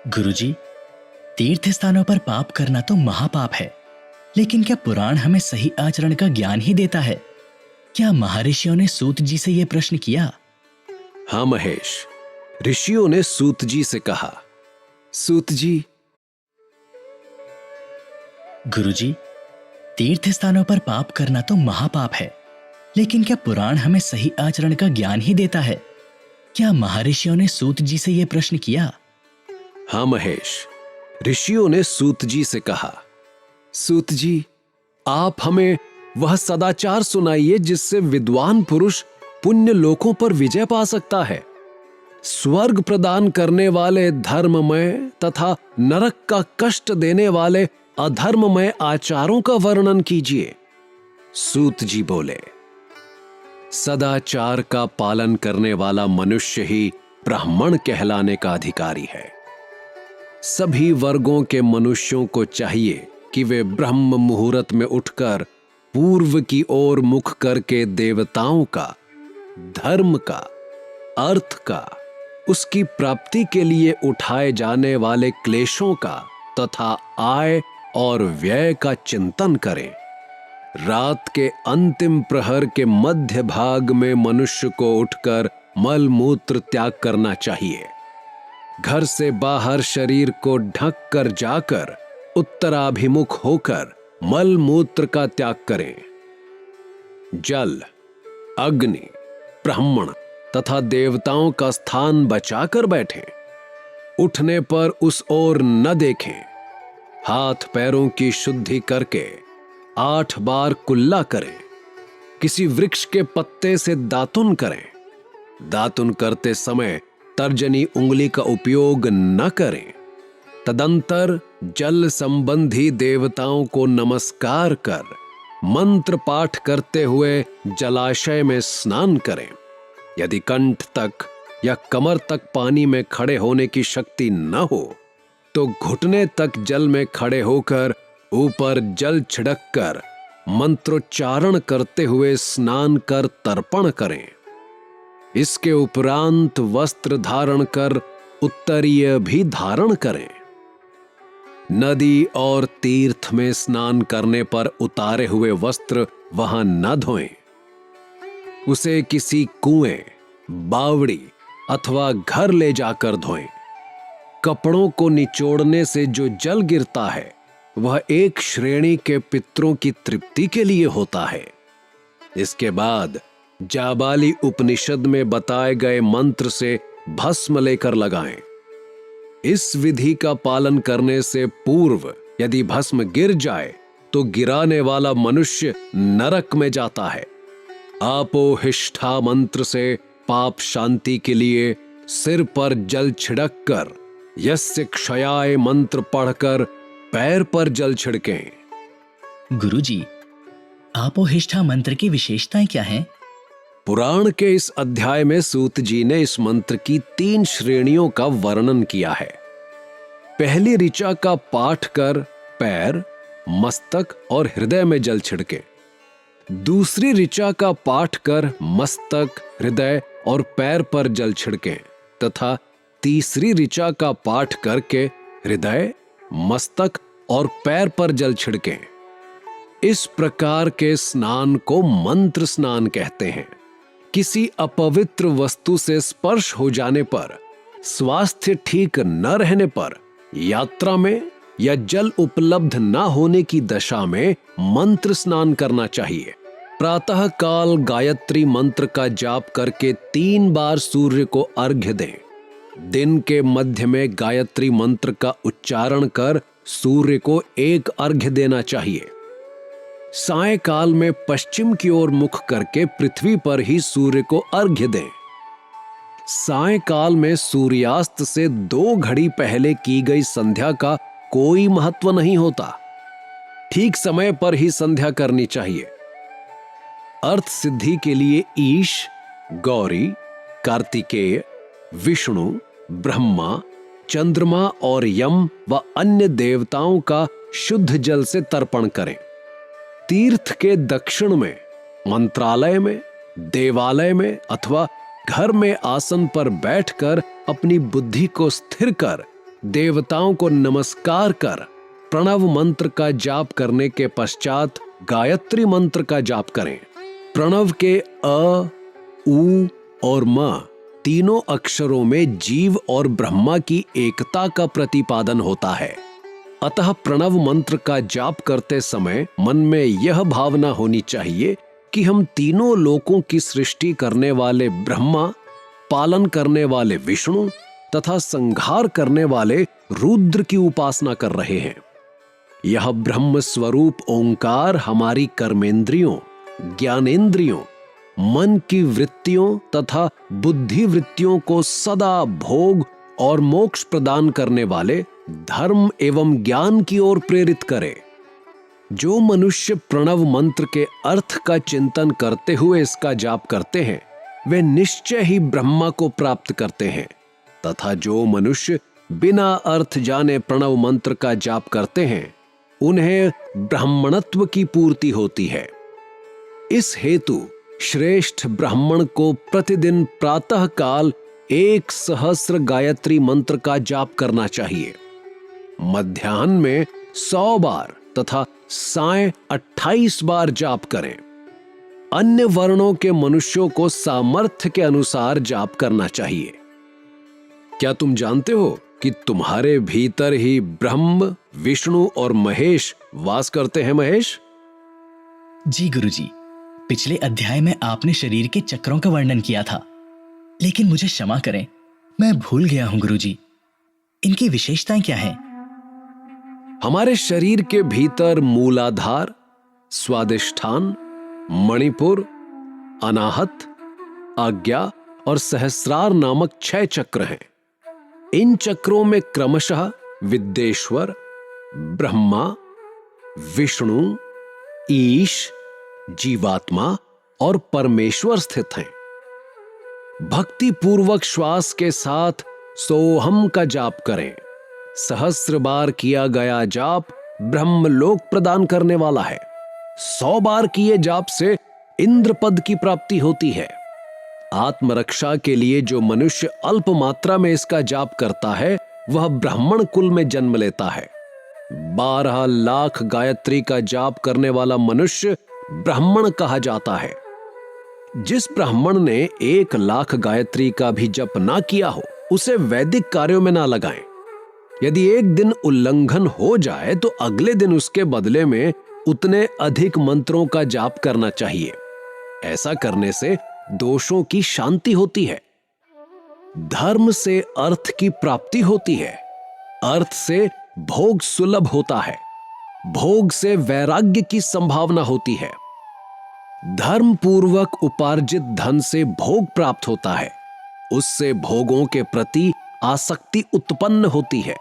गुरुजी, तीर्थ स्थानों पर पाप करना तो महापाप है, लेकिन क्या पुराण हमें सही आचरण का ज्ञान ही देता है? क्या महर्षियों ने सूत जी से यह प्रश्न किया? हाँ महेश, ऋषियों ने सूत जी से कहा, सूत जी। गुरुजी, तीर्थ स्थानों पर पाप करना तो महापाप है, लेकिन क्या पुराण हमें सही आचरण का ज्ञान ही देता है? क्या महर्षियों ने सूत जी से यह प्रश्न किया? हाँ महेश, ऋषियों ने सूत जी से कहा, सूत जी, आप हमें वह सदाचार सुनाइए जिससे विद्वान पुरुष पुण्य लोकों पर विजय पा सकता है। स्वर्ग प्रदान करने वाले धर्ममय तथा नरक का कष्ट देने वाले अधर्ममय आचारों का वर्णन कीजिए। सूत जी बोले, सदाचार का पालन करने वाला मनुष्य ही ब्राह्मण कहलाने का अधिकारी है। सभी वर्गों के मनुष्यों को चाहिए कि वे ब्रह्म मुहूर्त में उठकर पूर्व की ओर मुख करके देवताओं का, धर्म का, अर्थ का, उसकी प्राप्ति के लिए उठाए जाने वाले क्लेशों का तथा आय और व्यय का चिंतन करें। रात के अंतिम प्रहर के मध्य भाग में मनुष्य को उठकर मल मूत्र त्याग करना चाहिए। घर से बाहर शरीर को ढक कर जाकर उत्तराभिमुख होकर मल मूत्र का त्याग करें। जल, अग्नि, ब्राह्मण तथा देवताओं का स्थान बचाकर बैठें। उठने पर उस ओर न देखें। हाथ पैरों की शुद्धि करके 8 बार कुल्ला करें। किसी वृक्ष के पत्ते से दातुन करें। दातुन करते समय तर्जनी उंगली का उपयोग न करें। तदंतर जल संबंधी देवताओं को नमस्कार कर मंत्र पाठ करते हुए जलाशय में स्नान करें। यदि कंठ तक या कमर तक पानी में खड़े होने की शक्ति न हो तो घुटने तक जल में खड़े होकर ऊपर जल छिड़क कर मंत्रोच्चारण करते हुए स्नान कर तर्पण करें। इसके उपरांत वस्त्र धारण कर उत्तरीय भी धारण करें। नदी और तीर्थ में स्नान करने पर उतारे हुए वस्त्र वहां न धोएं। उसे किसी कुएं, बावड़ी अथवा घर ले जाकर धोएं। कपड़ों को निचोड़ने से जो जल गिरता है वह एक श्रेणी के पितरों की तृप्ति के लिए होता है। इसके बाद जाबाली उपनिषद में बताए गए मंत्र से भस्म लेकर लगाएं। इस विधि का पालन करने से पूर्व यदि भस्म गिर जाए तो गिराने वाला मनुष्य नरक में जाता है। आपोहिष्ठा मंत्र से पाप शांति के लिए सिर पर जल छिड़क कर यस्य क्षयाय मंत्र पढ़कर पैर पर जल छिड़कें। गुरुजी, आपोहिष्ठा मंत्र की विशेषताएं क्या हैं? पुराण के इस अध्याय में सूत जी ने इस मंत्र की 3 श्रेणियों का वर्णन किया है। पहली ऋचा का पाठ कर पैर, मस्तक और हृदय में जल छिड़के। दूसरी ऋचा का पाठ कर मस्तक, हृदय और पैर पर जल छिड़के तथा तीसरी ऋचा का पाठ करके हृदय, मस्तक और पैर पर जल छिड़के। इस प्रकार के स्नान को मंत्र स्नान कहते हैं। किसी अपवित्र वस्तु से स्पर्श हो जाने पर, स्वास्थ्य ठीक न रहने पर, यात्रा में या जल उपलब्ध न होने की दशा में मंत्र स्नान करना चाहिए। प्रातः काल गायत्री मंत्र का जाप करके 3 बार सूर्य को अर्घ्य दें। दिन के मध्य में गायत्री मंत्र का उच्चारण कर सूर्य को 1 अर्घ्य देना चाहिए। सायंकाल में पश्चिम की ओर मुख करके पृथ्वी पर ही सूर्य को अर्घ्य दें। सायंकाल में सूर्यास्त से 2 घड़ी पहले की गई संध्या का कोई महत्व नहीं होता। ठीक समय पर ही संध्या करनी चाहिए। अर्थ सिद्धि के लिए ईश, गौरी, कार्तिकेय, विष्णु, ब्रह्मा, चंद्रमा और यम व अन्य देवताओं का शुद्ध जल से तर्पण करें। तीर्थ के दक्षिण में, मंत्रालय में, देवालय में अथवा घर में आसन पर बैठकर अपनी बुद्धि को स्थिर कर देवताओं को नमस्कार कर प्रणव मंत्र का जाप करने के पश्चात गायत्री मंत्र का जाप करें। प्रणव के अ, उ और म तीनों अक्षरों में जीव और ब्रह्मा की एकता का प्रतिपादन होता है। अतः प्रणव मंत्र का जाप करते समय मन में यह भावना होनी चाहिए कि हम तीनों लोकों की सृष्टि करने वाले ब्रह्मा, पालन करने वाले विष्णु तथा संहार करने वाले रुद्र की उपासना कर रहे हैं। यह ब्रह्म स्वरूप ओंकार हमारी कर्मेंद्रियों, ज्ञानेंद्रियों, मन की वृत्तियों तथा बुद्धि वृत्तियों को सदा भोग और मोक्ष प्रदान करने वाले धर्म एवं ज्ञान की ओर प्रेरित करे। जो मनुष्य प्रणव मंत्र के अर्थ का चिंतन करते हुए इसका जाप करते हैं वे निश्चय ही ब्रह्मा को प्राप्त करते हैं, तथा जो मनुष्य बिना अर्थ जाने प्रणव मंत्र का जाप करते हैं उन्हें ब्राह्मणत्व की पूर्ति होती है। इस हेतु श्रेष्ठ ब्राह्मण को प्रतिदिन प्रातः काल 1,000 गायत्री मंत्र का जाप करना चाहिए, मध्याह्न में 100 बार तथा साय 28 बार जाप करें। अन्य वर्णों के मनुष्यों को सामर्थ्य के अनुसार जाप करना चाहिए। क्या तुम जानते हो कि तुम्हारे भीतर ही ब्रह्म, विष्णु और महेश वास करते हैं? महेश जी गुरुजी, पिछले अध्याय में आपने शरीर के चक्रों का वर्णन किया था, लेकिन मुझे क्षमा करें, मैं भूल गया हूं गुरुजी। इनकी विशेषताएं क्या हैं? हमारे शरीर के भीतर मूलाधार, स्वादिष्ठान, मणिपुर, अनाहत, आज्ञा और सहस्रार नामक 6 चक्र हैं। इन चक्रों में क्रमशः विद्येश्वर, ब्रह्मा, विष्णु, ईश, जीवात्मा और परमेश्वर स्थित हैं। भक्ति पूर्वक श्वास के साथ सोहम का जाप करें। 1000 बार किया गया जाप ब्रह्मलोक प्रदान करने वाला है। 100 बार किए जाप से इंद्र पद की प्राप्ति होती है। आत्मरक्षा के लिए जो मनुष्य अल्प मात्रा में इसका जाप करता है वह ब्राह्मण कुल में जन्म लेता है। 12 लाख गायत्री का जाप करने वाला मनुष्य ब्राह्मण कहा जाता है। जिस ब्राह्मण ने 1 लाख गायत्री का भी जप ना किया हो उसे वैदिक कार्यों में ना लगाएं। यदि एक दिन उल्लंघन हो जाए तो अगले दिन उसके बदले में उतने अधिक मंत्रों का जाप करना चाहिए। ऐसा करने से दोषों की शांति होती है। धर्म से अर्थ की प्राप्ति होती है। अर्थ से भोग सुलभ होता है। भोग से वैराग्य की संभावना होती है। धर्म पूर्वक उपार्जित धन से भोग प्राप्त होता है। उससे भोगों के प्रति आसक्ति उत्पन्न होती है।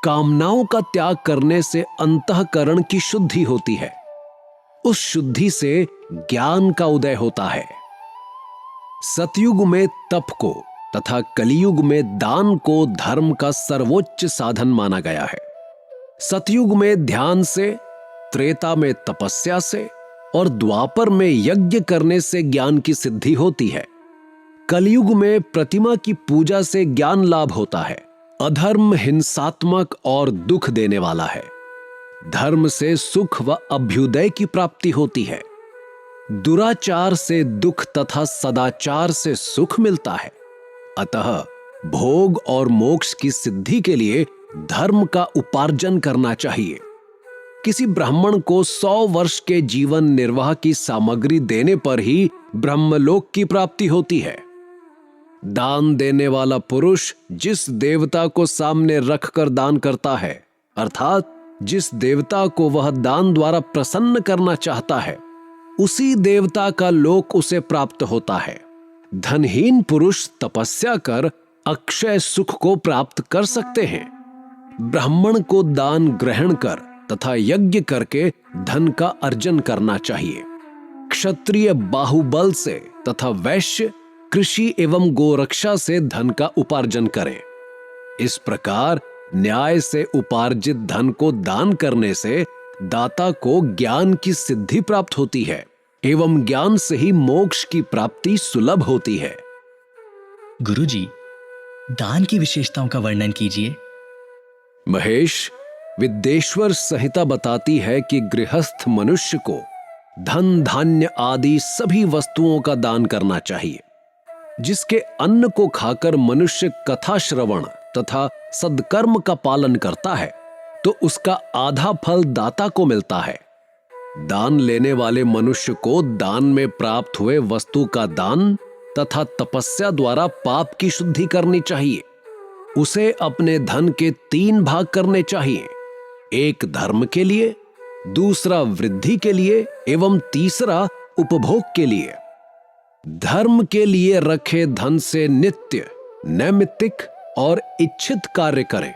कामनाओं का त्याग करने से अंतःकरण की शुद्धि होती है। उस शुद्धि से ज्ञान का उदय होता है। सतयुग में तप को तथा कलियुग में दान को धर्म का सर्वोच्च साधन माना गया है। सतयुग में ध्यान से, त्रेता में तपस्या से और द्वापर में यज्ञ करने से ज्ञान की सिद्धि होती है। कलयुग में प्रतिमा की पूजा से ज्ञान लाभ होता है। अधर्म हिंसात्मक और दुख देने वाला है। धर्म से सुख व अभ्युदय की प्राप्ति होती है। दुराचार से दुख तथा सदाचार से सुख मिलता है। अतः भोग और मोक्ष की सिद्धि के लिए धर्म का उपार्जन करना चाहिए। किसी ब्राह्मण को 100 वर्ष के जीवन निर्वाह की सामग्री देने पर ही ब्रह्मलोक की प्राप्ति होती है। दान देने वाला पुरुष जिस देवता को सामने रखकर दान करता है, अर्थात जिस देवता को वह दान द्वारा प्रसन्न करना चाहता है, उसी देवता का लोक उसे प्राप्त होता है। धनहीन पुरुष तपस्या कर अक्षय सुख को प्राप्त कर सकते हैं। ब्राह्मण को दान ग्रहण कर तथा यज्ञ करके धन का अर्जन करना चाहिए। क्षत्रिय बाहुबल से तथा वैश्य कृषि एवं गोरक्षा से धन का उपार्जन करें। इस प्रकार न्याय से उपार्जित धन को दान करने से दाता को ज्ञान की सिद्धि प्राप्त होती है एवं ज्ञान से ही मोक्ष की प्राप्ति सुलभ होती है। गुरुजी, दान की विशेषताओं का वर्णन कीजिए। महेश, विद्येश्वर संहिता बताती है कि गृहस्थ मनुष्य को धन धान्य आदि सभी वस्तुओं का दान करना चाहिए। जिसके अन्न को खाकर मनुष्य कथा श्रवण तथा सद्कर्म का पालन करता है तो उसका आधा फल दाता को मिलता है। दान लेने वाले मनुष्य को दान में प्राप्त हुए वस्तु का दान तथा तपस्या द्वारा पाप की शुद्धि करनी चाहिए। उसे अपने धन के 3 भाग करने चाहिए, एक धर्म के लिए, दूसरा वृद्धि के लिए एवं तीसरा उपभोग के लिए। धर्म के लिए रखे धन से नित्य, नैमित्तिक और इच्छित कार्य करें।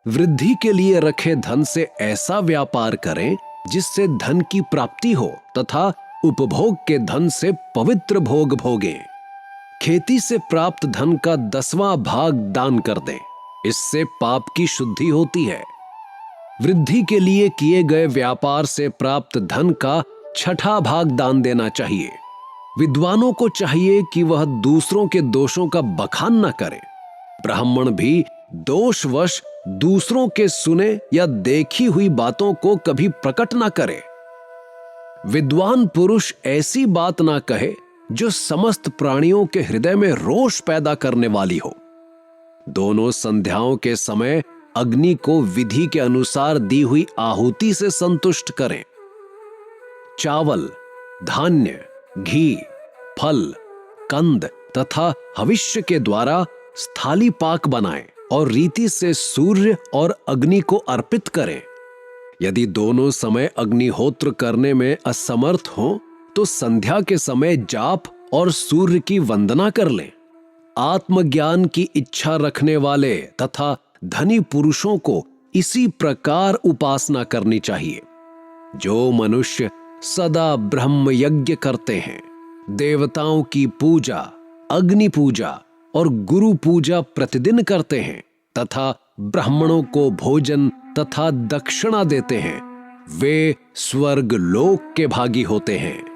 वृद्धि के लिए रखे धन से ऐसा व्यापार करें जिससे धन की प्राप्ति हो तथा उपभोग के धन से पवित्र भोग भोगें। खेती से प्राप्त धन का 10वां भाग दान कर दें, इससे पाप की शुद्धि होती है। वृद्धि के लिए किए गए व्यापार से प्राप्त धन का 6ठा भाग दान देना चाहिए। विद्वानों को चाहिए कि वह दूसरों के दोषों का बखान न करे। ब्राह्मण भी दोषवश दूसरों के सुने या देखी हुई बातों को कभी प्रकट ना करे। विद्वान पुरुष ऐसी बात ना कहे जो समस्त प्राणियों के हृदय में रोष पैदा करने वाली हो। दोनों संध्याओं के समय अग्नि को विधि के अनुसार दी हुई आहुति से संतुष्ट करें। चावल, धान्य, घी, फल, कंद तथा हविष्य के द्वारा स्थाली पाक बनाएं और रीति से सूर्य और अग्नि को अर्पित करें। यदि दोनों समय अग्निहोत्र करने में असमर्थ हो तो संध्या के समय जाप और सूर्य की वंदना कर लें। आत्मज्ञान की इच्छा रखने वाले तथा धनी पुरुषों को इसी प्रकार उपासना करनी चाहिए। जो मनुष्य सदा ब्रह्म यज्ञ करते हैं, देवताओं की पूजा, अग्नि पूजा और गुरु पूजा प्रतिदिन करते हैं तथा ब्राह्मणों को भोजन तथा दक्षिणा देते हैं, वे स्वर्ग लोक के भागी होते हैं।